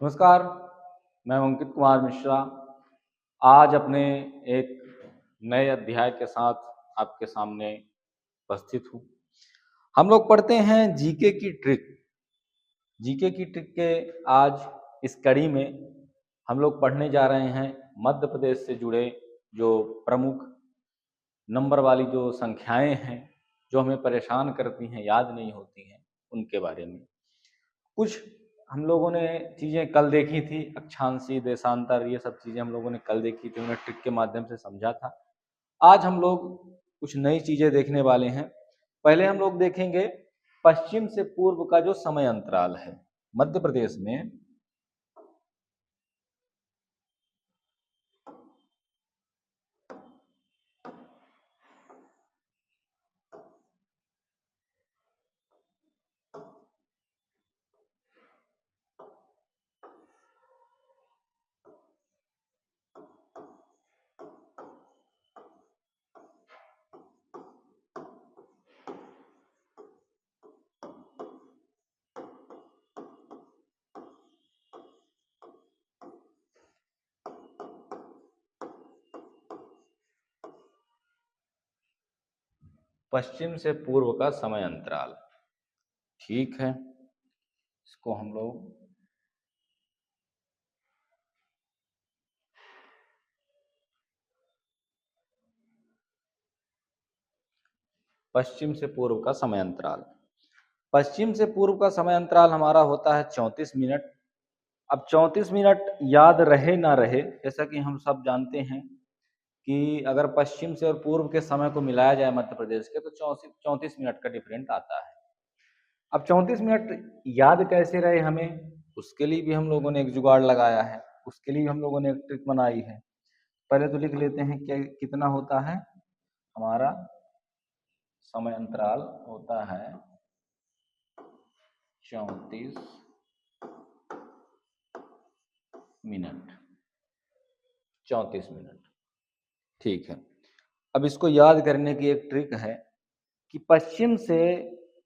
नमस्कार, मैं अंकित कुमार मिश्रा आज अपने एक नए अध्याय के साथ आपके सामने उपस्थित हूँ। हम लोग पढ़ते हैं जीके की ट्रिक। जीके की ट्रिक के आज इस कड़ी में हम लोग पढ़ने जा रहे हैं मध्य प्रदेश से जुड़े जो प्रमुख नंबर वाली जो संख्याएं हैं, जो हमें परेशान करती हैं, याद नहीं होती हैं, उनके बारे में। कुछ हम लोगों ने चीज़ें कल देखी थी, अक्षांशी, देशांतर, ये सब चीज़ें हम लोगों ने कल देखी थी, उन्हें ट्रिक के माध्यम से समझा था। आज हम लोग कुछ नई चीज़ें देखने वाले हैं। पहले हम लोग देखेंगे पश्चिम से पूर्व का जो समय अंतराल है मध्य प्रदेश में। पश्चिम से पूर्व का समय अंतराल, ठीक है, इसको हम लोग पश्चिम से पूर्व का समय अंतराल, पश्चिम से पूर्व का समय अंतराल हमारा होता है 34 मिनट। अब 34 मिनट याद रहे ना रहे, जैसा कि हम सब जानते हैं कि अगर पश्चिम से और पूर्व के समय को मिलाया जाए मध्य प्रदेश के, तो 34 मिनट का डिफरेंट आता है। अब 34 मिनट याद कैसे रहे हमें, उसके लिए भी हम लोगों ने एक जुगाड़ लगाया है, उसके लिए हम लोगों ने एक ट्रिक बनाई है। पहले तो लिख लेते हैं कि कितना होता है हमारा समय अंतराल, होता है 34 मिनट। 34 मिनट, ठीक है। अब इसको याद करने की एक ट्रिक है कि पश्चिम से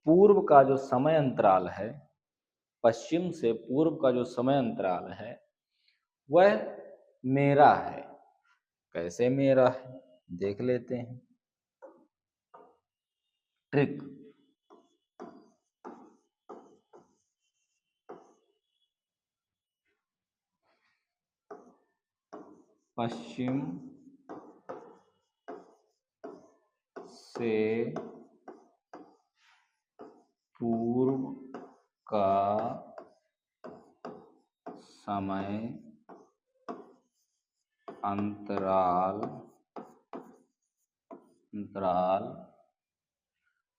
पूर्व का जो समय अंतराल है, पश्चिम से पूर्व का जो समय अंतराल है वह मेरा है। कैसे मेरा है, देख लेते हैं ट्रिक। पश्चिम से पूर्व का समय अंतराल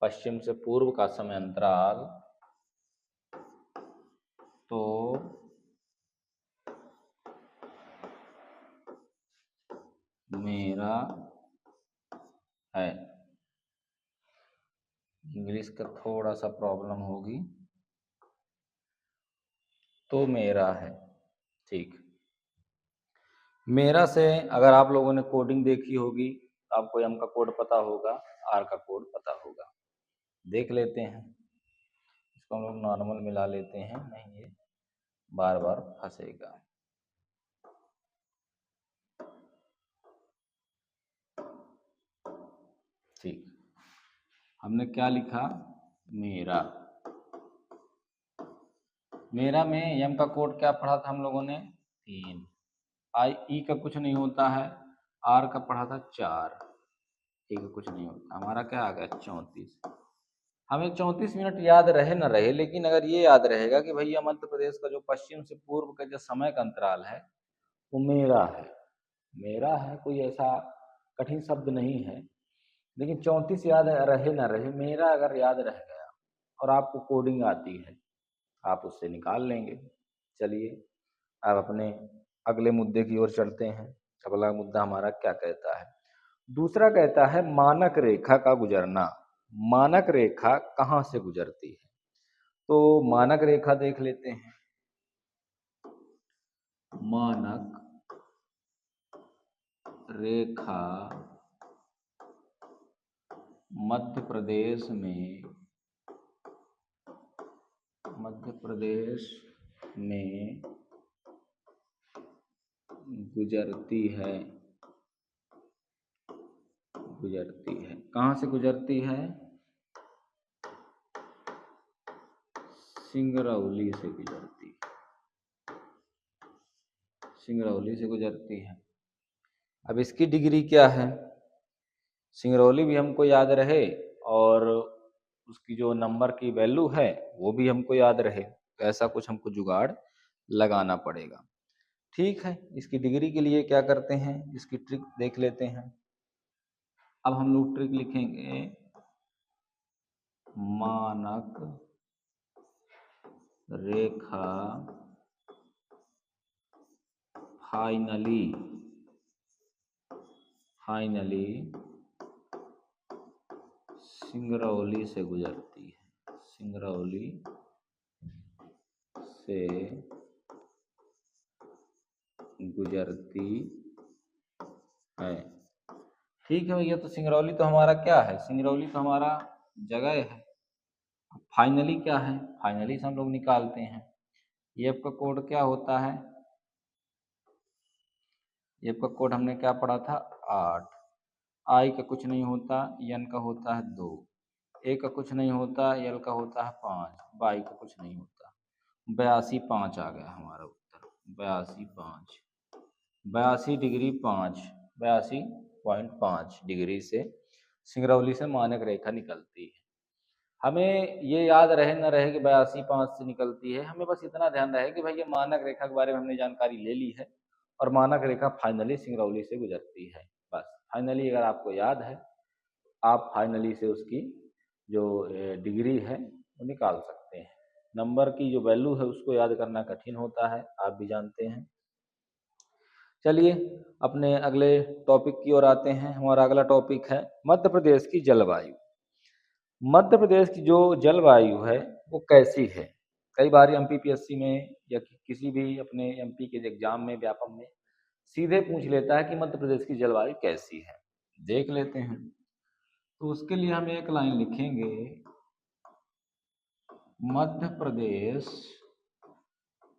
पश्चिम से पूर्व का समय अंतराल तो मेरा है। इंग्लिश का थोड़ा सा प्रॉब्लम होगी, तो मेरा है, ठीक। मेरा से अगर आप लोगों ने कोडिंग देखी होगी तो आपको एम का कोड पता होगा, आर का कोड पता होगा। देख लेते हैं, इसको हम लोग नॉर्मल मिला लेते हैं, नहीं ये बार बार फंसेगा। ठीक, हमने क्या लिखा, मेरा। मेरा में एम का कोड क्या पढ़ा था हम लोगों ने, 3। आई ई का कुछ नहीं होता है, आर का पढ़ा था 4, ई का कुछ नहीं होता, हमारा क्या आ गया 34। हमें 34 मिनट याद रहे न रहे, लेकिन अगर ये याद रहेगा कि भैया मध्य प्रदेश का जो पश्चिम से पूर्व का जो समय का अंतराल है वो मेरा है। मेरा है, कोई ऐसा कठिन शब्द नहीं है, लेकिन 34 याद रहे ना रहे, मेरा अगर याद रह गया और आपको कोडिंग आती है, आप उससे निकाल लेंगे। चलिए अब अपने अगले मुद्दे की ओर चलते हैं। अगला मुद्दा हमारा क्या कहता है, दूसरा कहता है मानक रेखा का गुजरना। मानक रेखा कहाँ से गुजरती है, तो मानक रेखा देख लेते हैं। मानक रेखा मध्य प्रदेश में गुजरती है, गुजरती है। कहाँ से गुजरती है? सिंगरौली से गुजरती है, सिंगरौली से गुजरती है। अब इसकी डिग्री क्या है? सिंगरौली भी हमको याद रहे और उसकी जो नंबर की वैल्यू है वो भी हमको याद रहे, तो ऐसा कुछ हमको जुगाड़ लगाना पड़ेगा। ठीक है, इसकी डिग्री के लिए क्या करते हैं, इसकी ट्रिक देख लेते हैं। अब हम लोग ट्रिक लिखेंगे, मानक रेखा फाइनली सिंगरौली से गुजरती है, सिंगरौली से गुजरती है। ठीक है भैया, तो सिंगरौली तो हमारा क्या है? सिंगरौली तो हमारा जगह है। फाइनली क्या है? फाइनली से हम लोग निकालते हैं। एफ का कोड क्या होता है? एफ का कोड हमने क्या पढ़ा था? 8। आई का कुछ नहीं होता, एन का होता है 2, ए का कुछ नहीं होता, एल का होता है 5, बाई का कुछ नहीं होता। 82.5 आ गया हमारा उत्तर। 82.5, 82 डिग्री 5, 82.5 डिग्री से सिंगरौली से मानक रेखा निकलती है। हमें ये याद रहे न रहे कि 82.5 से निकलती है, हमें बस इतना ध्यान रहे कि भाई ये मानक रेखा के बारे में हमने जानकारी ले ली है और मानक रेखा फाइनली सिंगरौली से गुजरती है। बस फाइनली अगर आपको याद है, आप फाइनली से उसकी जो डिग्री है वो निकाल सकते हैं। नंबर की जो वैल्यू है उसको याद करना कठिन होता है, आप भी जानते हैं। चलिए अपने अगले टॉपिक की ओर आते हैं। हमारा अगला टॉपिक है मध्य प्रदेश की जलवायु। मध्य प्रदेश की जो जलवायु है वो कैसी है? कई बार एमपीपीएससी में या किसी भी अपने एमपी के एग्जाम में, व्यापम में सीधे पूछ लेता है कि मध्य प्रदेश की जलवायु कैसी है। देख लेते हैं। तो उसके लिए हम एक लाइन लिखेंगे, मध्य प्रदेश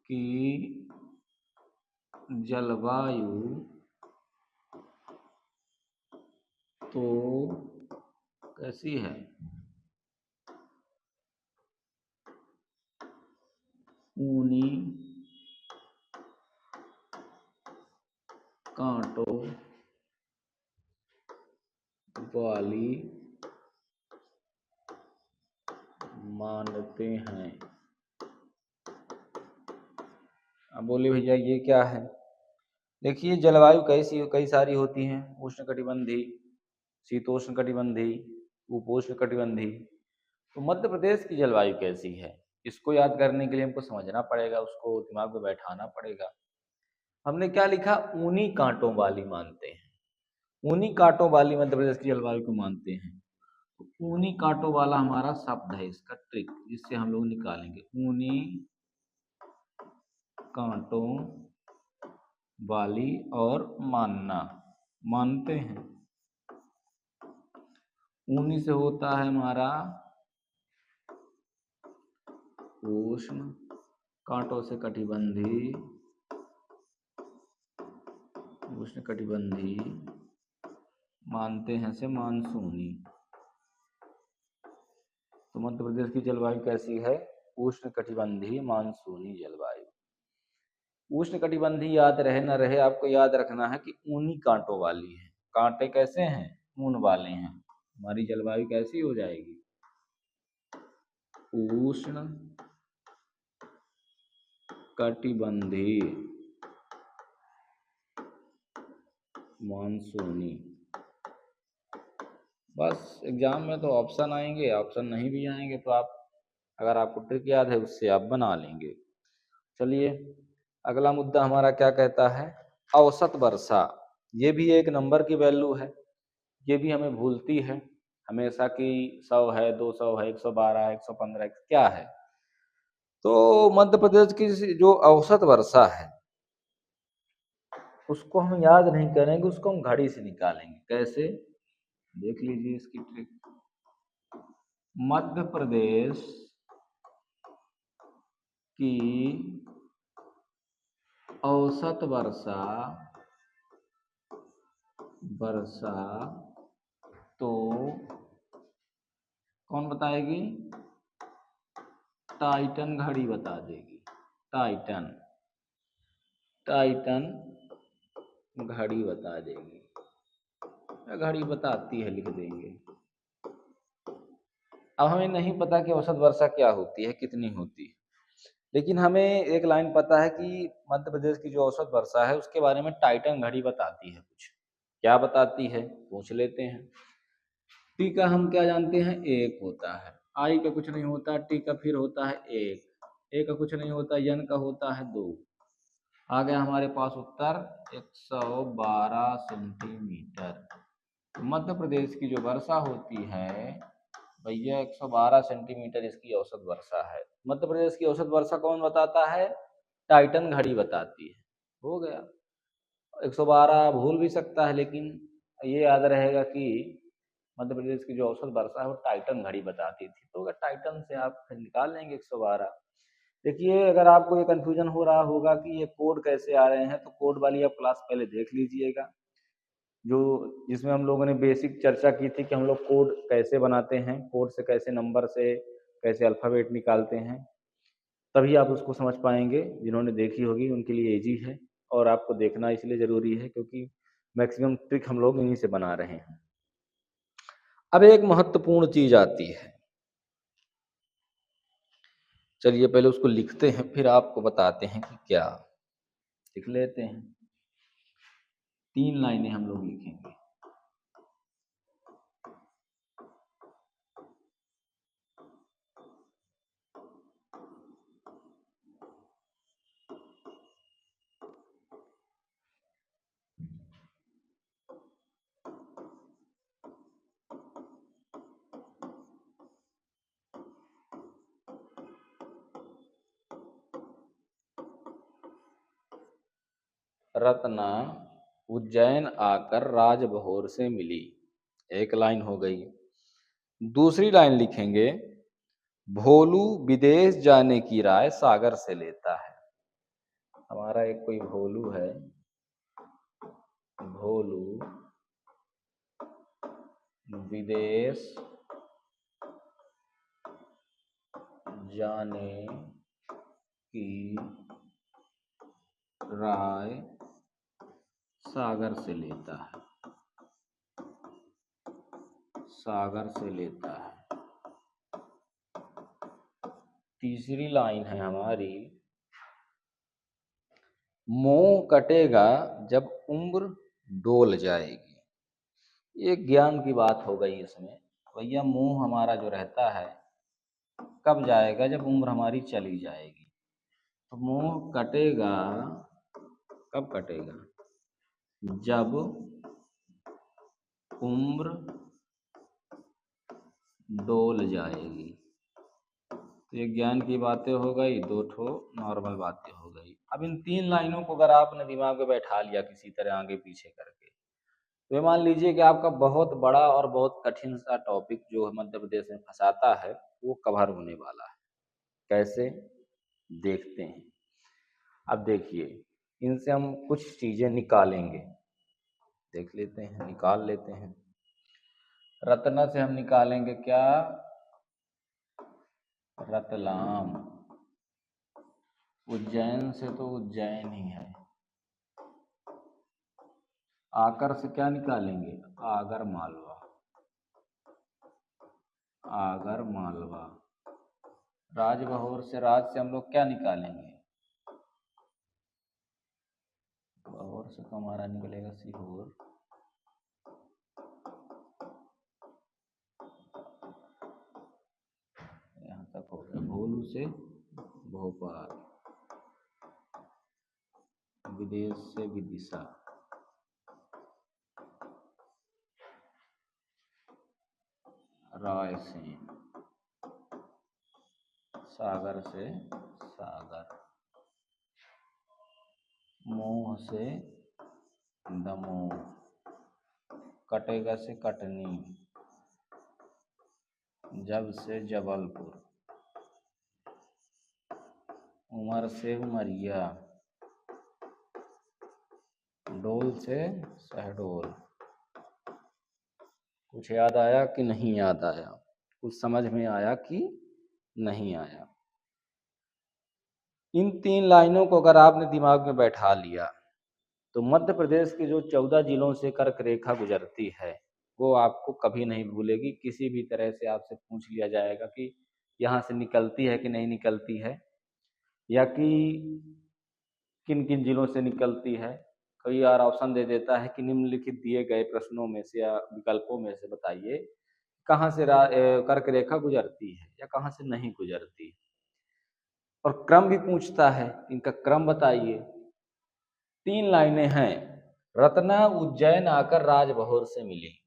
की जलवायु तो कैसी है? ऊनी कांटों वाली मानते हैं। अब बोले भैया ये क्या है? देखिए जलवायु कई सारी होती हैं, उष्णकटिबंधीय, शीतोष्णकटिबंधीय, उपोष्णकटिबंधीय। तो मध्य प्रदेश की जलवायु कैसी है, इसको याद करने के लिए हमको समझना पड़ेगा, उसको दिमाग में बैठाना पड़ेगा। हमने क्या लिखा? ऊनी कांटों वाली मानते हैं। ऊनी कांटों वाली मध्य प्रदेश की जलवायु को मानते हैं। तो ऊनी कांटों वाला हमारा शब्द है, इसका ट्रिक जिससे हम लोग निकालेंगे। ऊनी कांटों वाली और मानना, मानते हैं। ऊनी से होता है हमारा उष्ण, कांटों से कटिबंधीय, उष्ण कटिबंधीय, मानते हैं से मानसूनी। तो मध्य प्रदेश की जलवायु कैसी है? उष्ण कटिबंधीय मानसूनी जलवायु। उष्ण कटिबंधीय याद रहे न रहे, आपको याद रखना है कि ऊनी कांटों वाली है। कांटे कैसे हैं? ऊन वाले हैं। हमारी जलवायु कैसी हो जाएगी? उष्ण कटिबंधीय मानसूनी। बस एग्जाम में तो ऑप्शन आएंगे, ऑप्शन नहीं भी आएंगे तो आप, अगर आपको ट्रिक याद है उससे आप बना लेंगे। चलिए अगला मुद्दा हमारा क्या कहता है? औसत वर्षा। ये भी एक नंबर की वैल्यू है, ये भी हमें भूलती है हमेशा कि 100 है, 200 है, 112 है, 115 क्या है। तो मध्य प्रदेश की जो औसत वर्षा है उसको हम याद नहीं करेंगे, उसको हम घड़ी से निकालेंगे। कैसे? देख लीजिए इसकी ट्रिक। मध्य प्रदेश की औसत वर्षा वर्षा तो कौन बताएगी? टाइटन घड़ी बता देगी। टाइटन घड़ी बता देगी, घड़ी बताती है, लिख देंगे। अब हमें नहीं पता कि औसत वर्षा क्या होती है, कितनी होती है, लेकिन हमें एक लाइन पता है कि मध्य प्रदेश की जो औसत वर्षा है उसके बारे में टाइटन घड़ी बताती है। कुछ क्या बताती है पूछ लेते हैं। टी का हम क्या जानते हैं? एक होता है। आई का कुछ नहीं होता, टी का फिर होता है एक, ए का कुछ नहीं होता, एन का होता है दो। आ गया हमारे पास उत्तर 112 सेंटीमीटर। मध्य प्रदेश की जो वर्षा होती है भैया 112 सेंटीमीटर इसकी औसत वर्षा है। मध्य प्रदेश की औसत वर्षा कौन बताता है? टाइटन घड़ी बताती है। हो गया। 112 भूल भी सकता है, लेकिन ये याद रहेगा कि मध्य प्रदेश की जो औसत वर्षा है वो टाइटन घड़ी बताती थी। तो अगर टाइटन से आप फिर निकाल लेंगे 112। देखिए, अगर आपको ये कन्फ्यूजन हो रहा होगा कि ये कोड कैसे आ रहे हैं, तो कोड वाली आप क्लास पहले देख लीजिएगा, जो जिसमें हम लोगों ने बेसिक चर्चा की थी कि हम लोग कोड कैसे बनाते हैं, कोड से कैसे नंबर से कैसे अल्फ़ाबेट निकालते हैं, तभी आप उसको समझ पाएंगे। जिन्होंने देखी होगी उनके लिए ईजी है, और आपको देखना इसलिए ज़रूरी है क्योंकि मैक्सिमम ट्रिक हम लोग इन्हीं से बना रहे हैं। अब एक महत्वपूर्ण चीज़ आती है, चलिए पहले उसको लिखते हैं फिर आपको बताते हैं कि क्या। लिख लेते हैं, 3 लाइनें हम लोग लिखेंगे। रत्ना उज्जैन आकर राजबहोर से मिली, एक लाइन हो गई। दूसरी लाइन लिखेंगे, भोलू विदेश जाने की राय सागर से लेता है। हमारा एक कोई भोलू है, भोलू विदेश जाने की राय सागर से लेता है, सागर से लेता है। तीसरी लाइन है हमारी, मोह कटेगा जब उम्र डोल जाएगी। ये ज्ञान की बात हो गई इसमें। भैया मोह हमारा जो रहता है कब जाएगा? जब उम्र हमारी चली जाएगी। तो मोह कटेगा, कब कटेगा? जब उम्र डोल जाएगी। तो ये ज्ञान की बातें हो गई, दो ठो नॉर्मल बातें हो गई। अब इन 3 लाइनों को अगर आपने दिमाग में बैठा लिया किसी तरह आगे पीछे करके, तो ये मान लीजिए कि आपका बहुत बड़ा और बहुत कठिन सा टॉपिक जो मध्य प्रदेश में फंसाता है वो कवर होने वाला है। कैसे? देखते हैं। अब देखिए, इनसे हम कुछ चीजें निकालेंगे, देख लेते हैं, निकाल लेते हैं। रत्ना से हम निकालेंगे क्या? रतलाम। उज्जैन से तो उज्जैन ही है। आकर से क्या निकालेंगे? आगर मालवा, आगर मालवा। राजबहोर से, राज से हम लोग क्या निकालेंगे? बहोर से तो हमारा निकलेगा सीहोर। यहाँ तक हो गया। भोलू से भोपाल, विदेश से विदिशा, रायसेन, सागर से सागर, मोह से दमोह, कटेगा से कटनी, जब से जबलपुर, उमर से उमरिया, डोल से शहडोल, कुछ याद आया कि नहीं याद आया? कुछ समझ में आया कि नहीं आया? इन 3 लाइनों को अगर आपने दिमाग में बैठा लिया तो मध्य प्रदेश के जो 14 जिलों से कर्क रेखा गुजरती है वो आपको कभी नहीं भूलेगी। किसी भी तरह से आपसे पूछ लिया जाएगा कि यहाँ से निकलती है कि नहीं निकलती है, या कि किन किन जिलों से निकलती है। कई बार ऑप्शन दे देता है कि निम्नलिखित दिए गए प्रश्नों में से या विकल्पों में से बताइए कहाँ से कर्क रेखा गुजरती है या कहाँ से नहीं गुजरती। और क्रम भी पूछता है, इनका क्रम बताइए। 3 लाइनें हैं। रत्ना उज्जैन आकर राजभोर से मिली।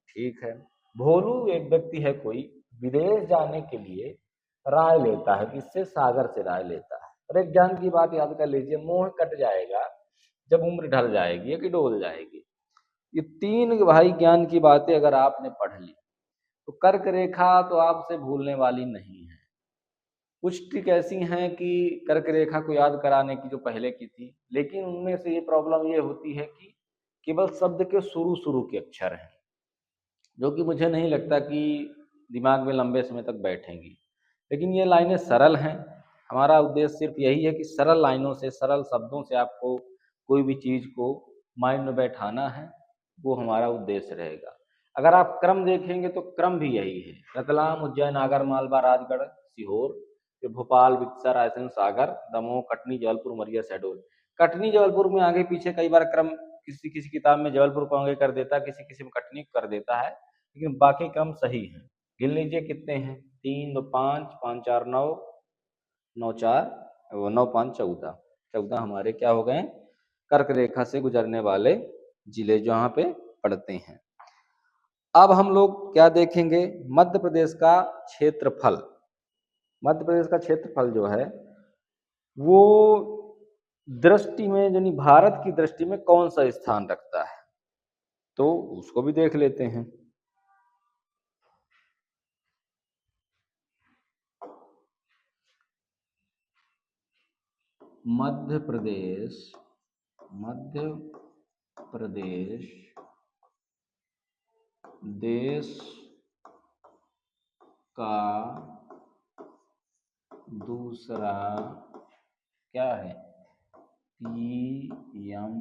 ठीक है। भोलू एक व्यक्ति है कोई, विदेश जाने के लिए राय लेता है, किससे? सागर से राय लेता है। और एक जान की बात याद कर लीजिए, मोह कट जाएगा जब उम्र ढल जाएगी कि डोल जाएगी। ये 3 भाई ज्ञान की बातें अगर आपने पढ़ ली तो कर्क रेखा तो आपसे भूलने वाली नहीं है। कुछ ट्रिक ऐसी हैं कि कर्क रेखा को याद कराने की जो पहले की थी, लेकिन उनमें से ये प्रॉब्लम ये होती है कि केवल शब्द के शुरू शुरू के अक्षर हैं, जो कि मुझे नहीं लगता कि दिमाग में लंबे समय तक बैठेंगी। लेकिन ये लाइनें सरल हैं। हमारा उद्देश्य सिर्फ यही है कि सरल लाइनों से, सरल शब्दों से आपको कोई भी चीज़ को माइंड में बैठाना है, वो हमारा उद्देश्य रहेगा। अगर आप क्रम देखेंगे तो क्रम भी यही है। रतलाम, उज्जैन, आगर मालवा, राजगढ़, सीहोर, फिर भोपाल, विदिशा, रायसेन, सागर, दमोह, कटनी, जबलपुर, उमरिया, शहडोल। कटनी जबलपुर में आगे पीछे कई बार क्रम किसी किसी किताब में जबलपुर को आगे कर देता है, किसी किसी में कटनी कर देता है, लेकिन बाकी क्रम सही है। गिन लीजिए कितने हैं? 3 2 5, 5 4 9, 9 4, 9 5 14। 14 हमारे क्या हो गए? कर्क रेखा से गुजरने वाले जिले जहाँ पे पड़ते हैं। अब हम लोग क्या देखेंगे? मध्य प्रदेश का क्षेत्रफल। मध्य प्रदेश का क्षेत्रफल जो है वो दृष्टि में, यानी भारत की दृष्टि में कौन सा स्थान रखता है, तो उसको भी देख लेते हैं। मध्य प्रदेश, मध्य प्रदेश देश का दूसरा क्या है? पीएम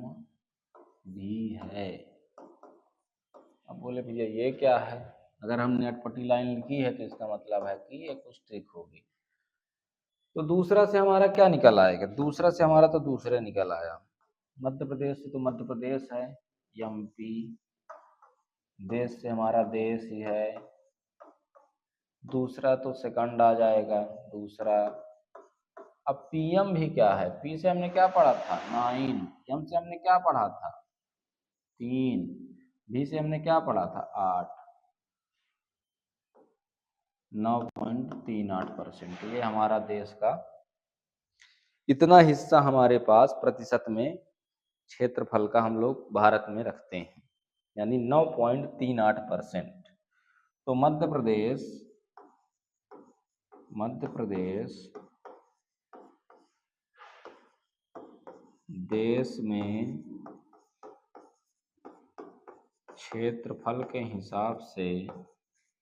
भी है। अब बोले भैया ये क्या है? अगर हमने अटपटी लाइन लिखी है तो इसका मतलब है कि ये कुछ ट्रिक होगी। तो दूसरा से हमारा क्या निकल आएगा? दूसरा से हमारा तो दूसरे निकल आया। मध्य प्रदेश से तो मध्य प्रदेश है, एमपी। देश से हमारा देश ही है। दूसरा तो सेकंड आ जाएगा, दूसरा। अब पीएम भी क्या है? पी से हमने क्या पढ़ा था? 9। एम से हमने क्या पढ़ा था? 3। भी से हमने क्या पढ़ा था? 8। 9.38%। ये हमारा देश का इतना हिस्सा हमारे पास प्रतिशत में क्षेत्रफल का हम लोग भारत में रखते हैं, यानी 9.38%। तो मध्य प्रदेश देश में क्षेत्रफल के हिसाब से,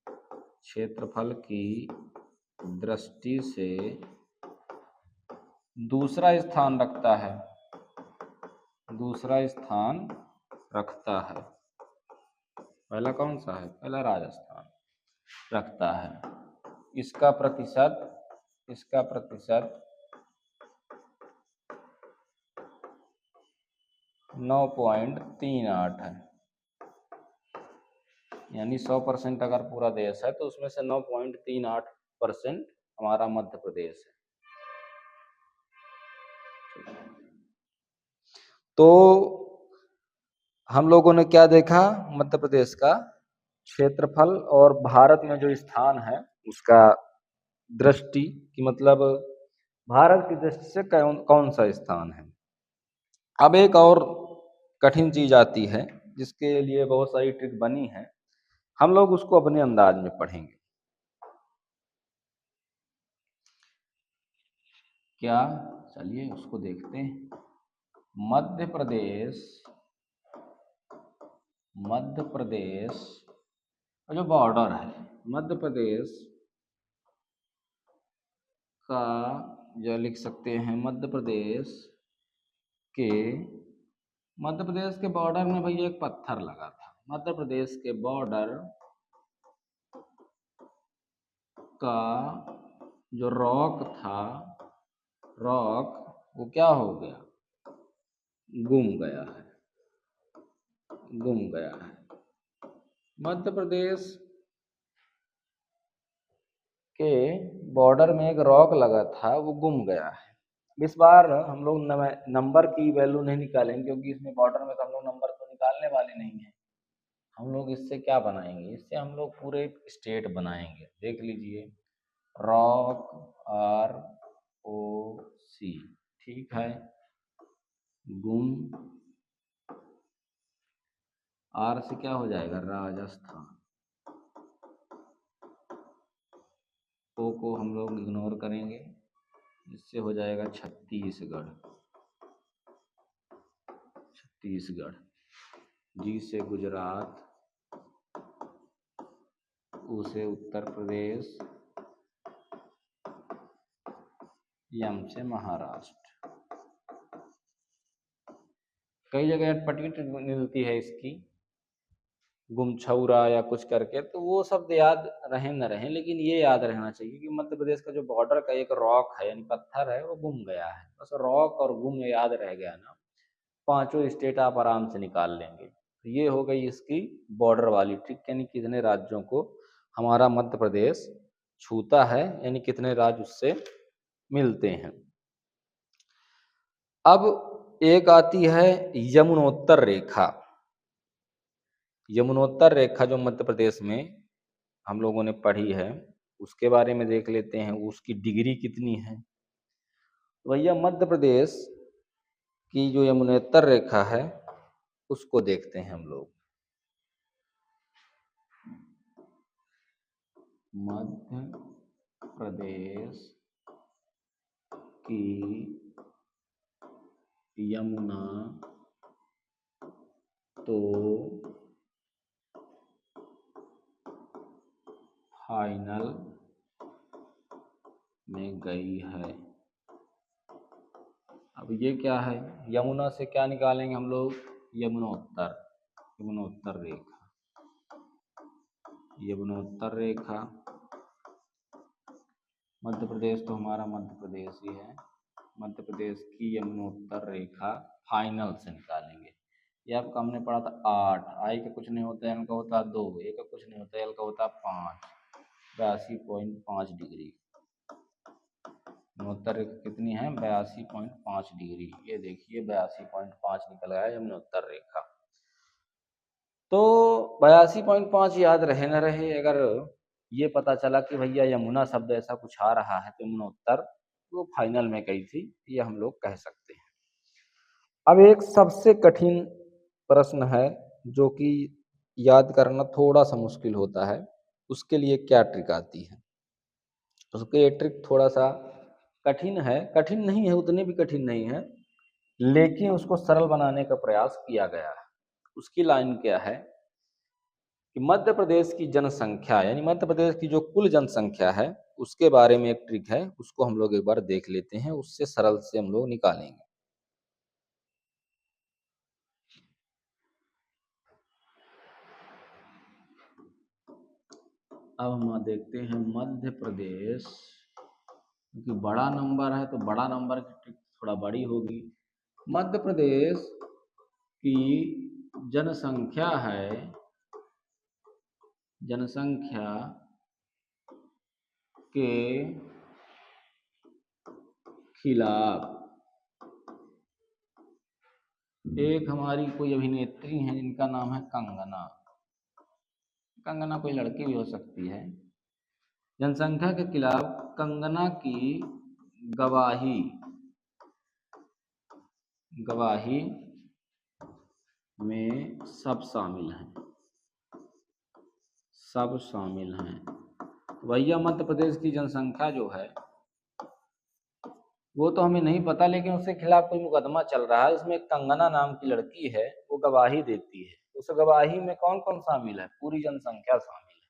क्षेत्रफल की दृष्टि से दूसरा स्थान रखता है, दूसरा स्थान रखता है। पहला कौन सा है? पहला राजस्थान रखता है। इसका प्रतिशत 9.38 है, यानी 100% अगर पूरा देश है तो उसमें से 9.38% हमारा मध्य प्रदेश है। तो हम लोगों ने क्या देखा? मध्य प्रदेश का क्षेत्रफल और भारत में जो स्थान है उसका दृष्टि की, मतलब भारत की दृष्टि से कौन सा स्थान है। अब एक और कठिन चीज आती है जिसके लिए बहुत सारी ट्रिक बनी है, हम लोग उसको अपने अंदाज में पढ़ेंगे। क्या? चलिए उसको देखते हैं। मध्य प्रदेश जो बॉर्डर है मध्य प्रदेश का, जो लिख सकते हैं के मध्य प्रदेश के बॉर्डर में भैया एक पत्थर लगा था। मध्य प्रदेश के बॉर्डर का जो रॉक था, रॉक वो क्या हो गया, गुम गया है, गुम गया है। मध्य प्रदेश के बॉर्डर में एक रॉक लगा था, वो गुम गया है। इस बार हम लोग नंबर की वैल्यू नहीं निकालेंगे, क्योंकि इसमें बॉर्डर में तो हम लोग नंबर तो निकालने वाले नहीं हैं। हम लोग इससे क्या बनाएंगे, इससे हम लोग पूरे स्टेट बनाएंगे। देख लीजिए, रॉक ROC, ठीक है। गुम, R से क्या हो जाएगा, राजस्थान। O को हम लोग इग्नोर करेंगे, इससे हो जाएगा छत्तीसगढ़, छत्तीसगढ़। G से गुजरात, U से उत्तर प्रदेश, M से महाराष्ट्र। कई जगह अटपटी मिलती है इसकी, गुमछौरा या कुछ करके, तो वो शब्द याद रहे न रहे, लेकिन ये याद रहना चाहिए कि मध्य प्रदेश का जो बॉर्डर का एक रॉक है यानी पत्थर है, वो गुम गया है। बस रॉक और गुम याद रह गया ना, पांचों स्टेट आप आराम से निकाल लेंगे। तो ये हो गई इसकी बॉर्डर वाली ट्रिक, यानी कितने राज्यों को हमारा मध्य प्रदेश छूता है, यानी कितने राज्य उससे मिलते हैं। अब एक आती है यमुनोत्तर रेखा। यमुनोत्तर रेखा जो मध्य प्रदेश में हम लोगों ने पढ़ी है, उसके बारे में देख लेते हैं, उसकी डिग्री कितनी है। भैया मध्य प्रदेश की जो यमुनोत्तर रेखा है उसको देखते हैं हम लोग। मध्य प्रदेश की यमुना तो फाइनल में गई है। अब ये क्या है, यमुना से क्या निकालेंगे हम लोग, यमुनोत्तर, यमुनोत्तर रेखा, यमुनोत्तर रेखा। मध्य प्रदेश तो हमारा मध्य प्रदेश ही है। मध्य प्रदेश की यमुनोत्तर रेखा फाइनल से निकालेंगे। ये आपका हमने पढ़ा था 8, आई का कुछ नहीं होता, एल का होता 2, ए का कुछ नहीं होता, एल का होता 5, 82.5 डिग्री। यमुनोत्तर रेखा कितनी है, 82.5 डिग्री। ये देखिए 82.5 निकल आया यमुनोत्तर रेखा। तो 82.5 याद रहे न रहे, अगर ये पता चला कि भैया यमुना शब्द ऐसा कुछ आ रहा है तो यमुनोत्तर वो फाइनल में गई थी, ये हम लोग कह सकते हैं। अब एक सबसे कठिन प्रश्न है जो कि याद करना थोड़ा सा मुश्किल होता है, उसके लिए क्या ट्रिक आती है। उसके ये ट्रिक थोड़ा सा कठिन है, कठिन नहीं है, उतने भी कठिन नहीं है, लेकिन उसको सरल बनाने का प्रयास किया गया है। उसकी लाइन क्या है कि मध्य प्रदेश की जनसंख्या, यानी मध्य प्रदेश की जो कुल जनसंख्या है उसके बारे में एक ट्रिक है, उसको हम लोग एक बार देख लेते हैं, उससे सरल से हम लोग निकालेंगे। अब हम देखते हैं मध्य प्रदेश, क्योंकि बड़ा नंबर है तो बड़ा नंबर की ट्रिक थोड़ा बड़ी होगी। मध्य प्रदेश की जनसंख्या है, जनसंख्या के खिलाफ एक हमारी कोई अभिनेत्री है जिनका नाम है कंगना, कंगना कोई लड़की भी हो सकती है। जनसंख्या के खिलाफ कंगना की गवाही, गवाही में सब शामिल हैं, सब शामिल हैं। भैया मध्य प्रदेश की जनसंख्या जो है वो तो हमें नहीं पता, लेकिन उसके खिलाफ कोई मुकदमा चल रहा है, उसमें कंगना नाम की लड़की है, वो गवाही देती है। उस गवाही में कौन कौन शामिल है, पूरी जनसंख्या शामिल है।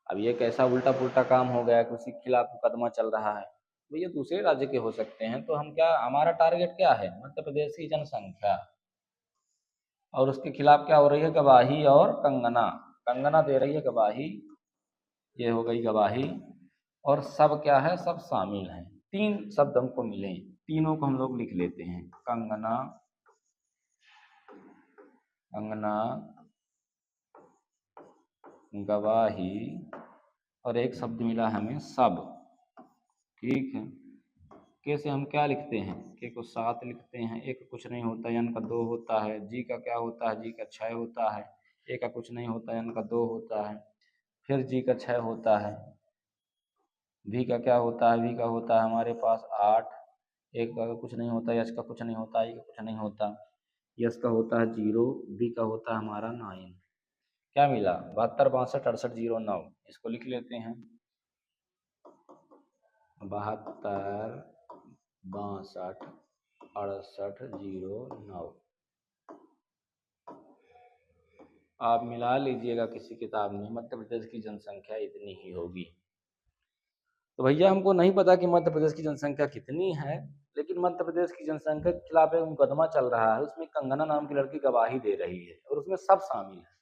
अब ये कैसा उल्टा पुल्टा काम हो गया कि उसी के खिलाफ मुकदमा चल रहा है। भैया दूसरे राज्य के हो सकते हैं, तो हम क्या, हमारा टारगेट क्या है, मध्य प्रदेश की जनसंख्या, और उसके खिलाफ क्या हो रही है, गवाही और कंगना। कंगना दे रही है गवाही, ये हो गई गवाही, और सब क्या है, सब शामिल हैं। तीन शब्द हमको मिले, तीनों को हम लोग लिख लेते हैं, कंगना, कंगना, गवाही, और एक शब्द मिला हमें सब। ठीक है, के से हम क्या लिखते हैं, के को 7 लिखते हैं, एक का कुछ नहीं होता, यन का 2 होता है, जी का क्या होता है, जी का 6 होता है, ए का कुछ नहीं होता, यन का 2 होता है, फिर जी का 6 होता है, वी का क्या होता है, वी का होता है हमारे पास 8, एक का कुछ नहीं होता, यश का कुछ नहीं होता, आई का कुछ नहीं होता, यश का होता है 0, वी का होता है हमारा 9। क्या मिला, 72, 62, 68, 0, 9। इसको लिख लेते हैं, 72, 62, 68, 0, 9। आप मिला लीजिएगा किसी किताब में, मध्य प्रदेश की जनसंख्या इतनी ही होगी। तो भैया हमको नहीं पता कि मध्य प्रदेश की जनसंख्या कितनी है, लेकिन मध्य प्रदेश की जनसंख्या के खिलाफ एक मुकदमा चल रहा है, उसमें कंगना नाम की लड़की गवाही दे रही है, और उसमें सब शामिल है,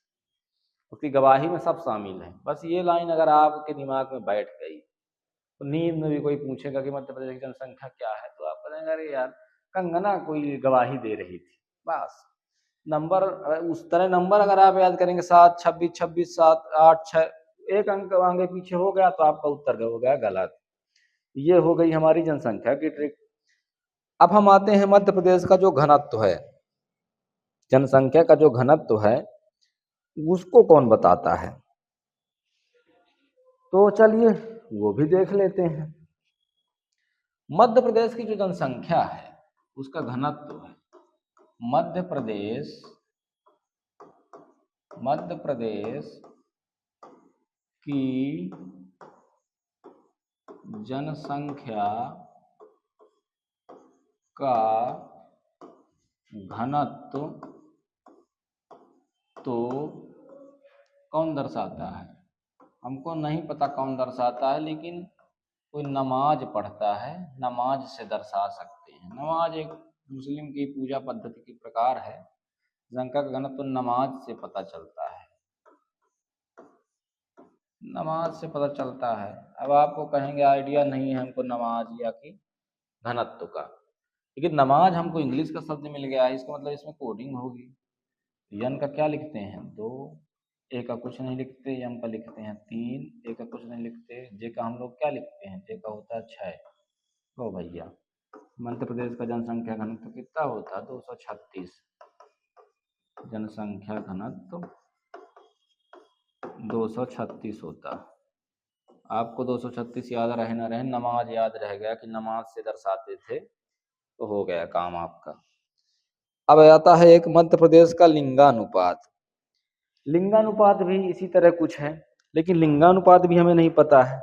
उसकी गवाही में सब शामिल है। बस ये लाइन अगर आपके दिमाग में बैठ गई, तो नींद में भी कोई पूछेगा कि मध्य प्रदेश की जनसंख्या क्या है, तो आप कहेंगे अरे यार कंगना कोई गवाही दे रही थी। बस नंबर, उस तरह नंबर अगर आप याद करेंगे 7, 26, 26, 7, 8, 6, एक अंक आगे पीछे हो गया तो आपका उत्तर हो गया गलत। ये हो गई हमारी जनसंख्या की ट्रिक। अब हम आते हैं मध्य प्रदेश का जो घनत्व है, जनसंख्या का जो घनत्व है, उसको कौन बताता है, तो चलिए वो भी देख लेते हैं। मध्य प्रदेश की जो जनसंख्या है उसका घनत्व है, मध्य प्रदेश, मध्य प्रदेश की जनसंख्या का घनत्व तो कौन दर्शाता है, हमको नहीं पता कौन दर्शाता है, लेकिन कोई नमाज पढ़ता है, नमाज से दर्शा सकते हैं। नमाज एक मुस्लिम की पूजा पद्धति की प्रकार है, जनसंख्या का घनत्व नमाज से पता चलता है, नमाज से पता चलता है। अब आपको कहेंगे आइडिया नहीं है हमको नमाज या कि घनत्व का, लेकिन नमाज हमको इंग्लिश का शब्द मिल गया है, इसका मतलब इसमें कोडिंग होगी। यन का क्या लिखते हैं 2, ए का कुछ नहीं लिखते, यम का लिखते हैं 3, ए का कुछ नहीं लिखते, जे का हम लोग क्या लिखते हैं, जे का होता है 6। तो भैया मध्य प्रदेश का जनसंख्या घनत्व कितना होता है, 236। जनसंख्या घनत्व 236 होता। आपको 236 याद रहे ना रहे, नमाज याद रह गया कि नमाज से दर्शाते थे, तो हो गया काम आपका। अब आता है एक मध्य प्रदेश का लिंगानुपात। लिंगानुपात भी इसी तरह कुछ है, लेकिन लिंगानुपात भी हमें नहीं पता है।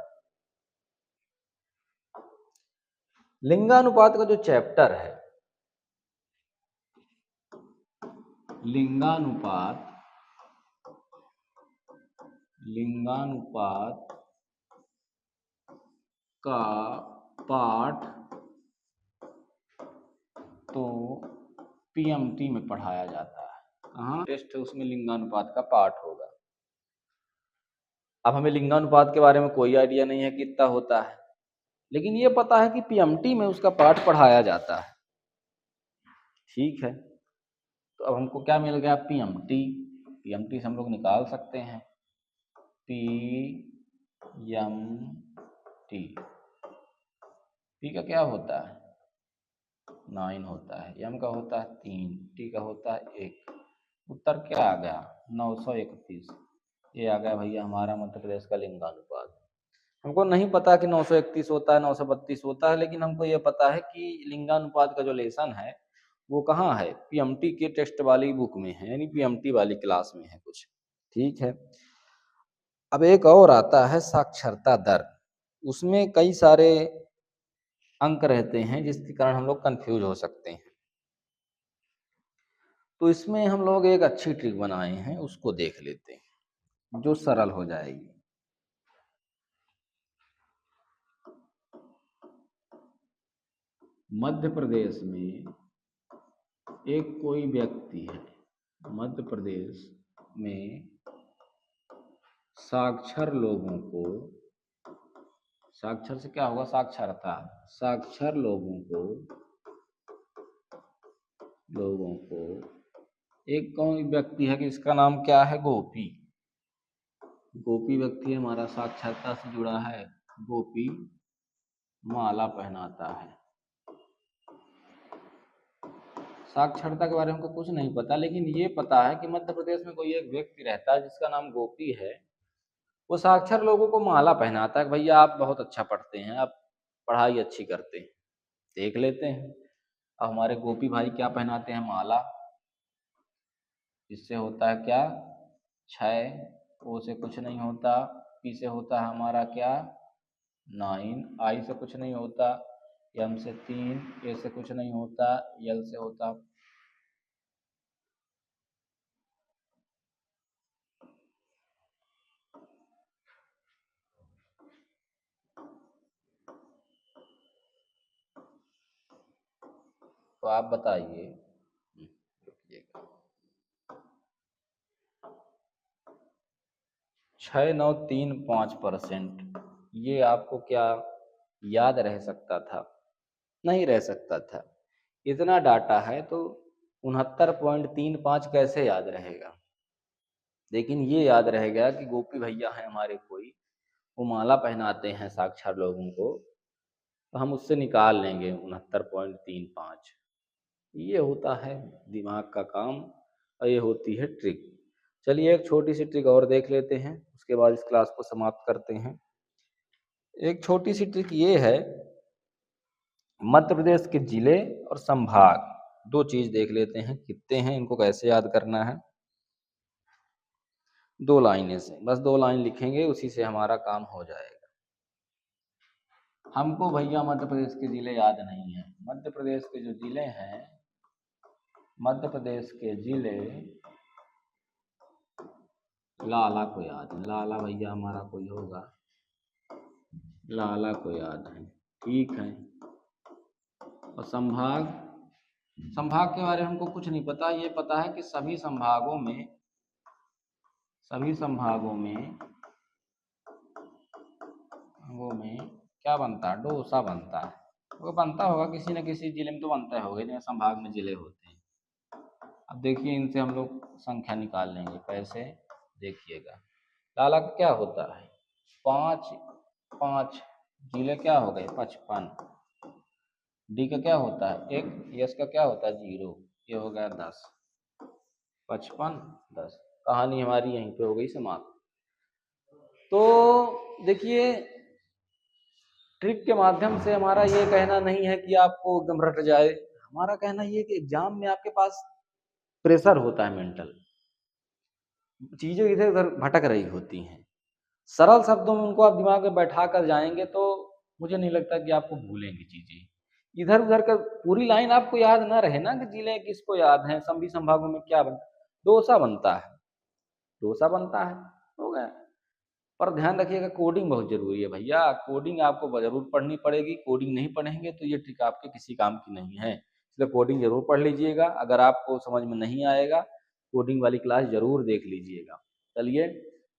लिंगानुपात का जो चैप्टर है, लिंगानुपात, लिंगानुपात का पाठ तो पीएमटी में पढ़ाया जाता है। कहाँ टेस्ट है उसमें लिंगानुपात का पाठ होगा। अब हमें लिंगानुपात के बारे में कोई आइडिया नहीं है कितना होता है, लेकिन ये पता है कि पीएमटी में उसका पाठ पढ़ाया जाता है। ठीक है, तो अब हमको क्या मिल गया, पीएमटी। पीएमटी से हम लोग निकाल सकते हैं, पीएमटी, पी का क्या होता है 9 होता है, एम का होता है 3, टी का होता है 1। उत्तर क्या आ गया 931। ये आ गया भैया हमारा मध्य प्रदेश का लिंगानुपात। हमको नहीं पता कि 931 होता है 932 होता है, लेकिन हमको ये पता है कि लिंगानुपात का जो लेसन है वो कहाँ है, पीएमटी के टेस्ट वाली बुक में है, यानी पीएमटी वाली क्लास में है कुछ। ठीक है, अब एक और आता है साक्षरता दर। उसमें कई सारे अंक रहते हैं जिसके कारण हम लोग कंफ्यूज हो सकते हैं, तो इसमें हम लोग एक अच्छी ट्रिक बनाए हैं, उसको देख लेते हैं जो सरल हो जाएगी। मध्य प्रदेश में एक कोई व्यक्ति है, मध्य प्रदेश में साक्षर लोगों को, साक्षर से क्या होगा, साक्षरता, साक्षर लोगों को एक कोई व्यक्ति है कि इसका नाम क्या है, गोपी। गोपी व्यक्ति हमारा साक्षरता से जुड़ा है, गोपी माला पहनाता है। साक्षरता के बारे में हमको कुछ नहीं पता, लेकिन ये पता है कि मध्य प्रदेश में कोई एक व्यक्ति रहता है जिसका नाम गोपी है। वो साक्षर लोगों को माला पहनाता है कि भैया आप बहुत अच्छा पढ़ते हैं, आप पढ़ाई अच्छी करते हैं। देख लेते हैं अब हमारे गोपी भाई क्या पहनाते हैं, माला। इससे होता है क्या, क्षय। ओ से कुछ नहीं होता, पी से होता है हमारा क्या, 9, आई से कुछ नहीं होता, यम से 3, ए से कुछ नहीं होता, यल से होता तो आप बताइए। 6,9,3,5%, ये आपको क्या याद रह सकता था? नहीं रह सकता था। इतना डाटा है तो 69.35 कैसे याद रहेगा? लेकिन ये याद रहेगा कि गोपी भैया हैं हमारे कोई, वो माला पहनाते हैं साक्षर लोगों को, तो हम उससे निकाल लेंगे 69.35। ये होता है दिमाग का काम और ये होती है ट्रिक। चलिए एक छोटी सी ट्रिक और देख लेते हैं, उसके बाद इस क्लास को समाप्त करते हैं। एक छोटी सी ट्रिक ये है, मध्य प्रदेश के जिले और संभाग, दो चीज देख लेते हैं कितने हैं, इनको कैसे याद करना है। 2 लाइनें से, बस 2 लाइन लिखेंगे, उसी से हमारा काम हो जाएगा। हमको भैया मध्य प्रदेश के जिले याद नहीं है। मध्य प्रदेश के जो जिले हैं, मध्य प्रदेश के जिले लाला को याद है, लाला भैया हमारा कोई होगा, लाला को याद है, ठीक है। और संभाग, संभाग के बारे में हमको कुछ नहीं पता, ये पता है कि सभी संभागों में वो में क्या बनता है, डोसा बनता है। वो बनता होगा किसी न किसी जिले में, तो बनता होगा, इतने संभाग में जिले होते हैं। अब देखिए इनसे हम लोग संख्या निकाल लेंगे कैसे, देखिएगा। लाला का क्या होता है, 5, 5 जिले क्या हो गए, 55। डी का क्या होता है 1, यस का क्या होता है 0, ये हो गया 10, 55, 10। कहानी हमारी यहीं पे हो गई समाप्त। तो देखिए ट्रिक के माध्यम से हमारा ये कहना नहीं है कि आपको एकदम रट जाए, हमारा कहना ये है कि एग्जाम में आपके पास प्रेशर होता है, मेंटल चीजें इधर उधर भटक रही होती हैं, सरल शब्दों में उनको आप दिमाग में बैठा कर जाएंगे तो मुझे नहीं लगता कि आपको भूलेंगी चीजें। इधर उधर का पूरी लाइन आपको याद ना रहे ना कि जिले किसको याद है, सभी संभागों में क्या बनता, डोसा बनता है, डोसा बनता है, हो गया। पर ध्यान रखिएगा कोडिंग बहुत जरूरी है भैया, कोडिंग आपको जरूर पढ़नी पड़ेगी, कोडिंग नहीं पढ़ेंगे तो ये ट्रिक आपके किसी काम की नहीं है, इसलिए कोडिंग जरूर पढ़ लीजिएगा। अगर आपको समझ में नहीं आएगा, कोडिंग वाली क्लास जरूर देख लीजिएगा। चलिए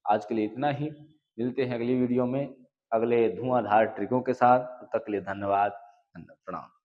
आज के लिए इतना ही, मिलते हैं अगली वीडियो में अगले धुआंधार ट्रिकों के साथ। तब तक के लिए धन्यवाद, प्रणाम।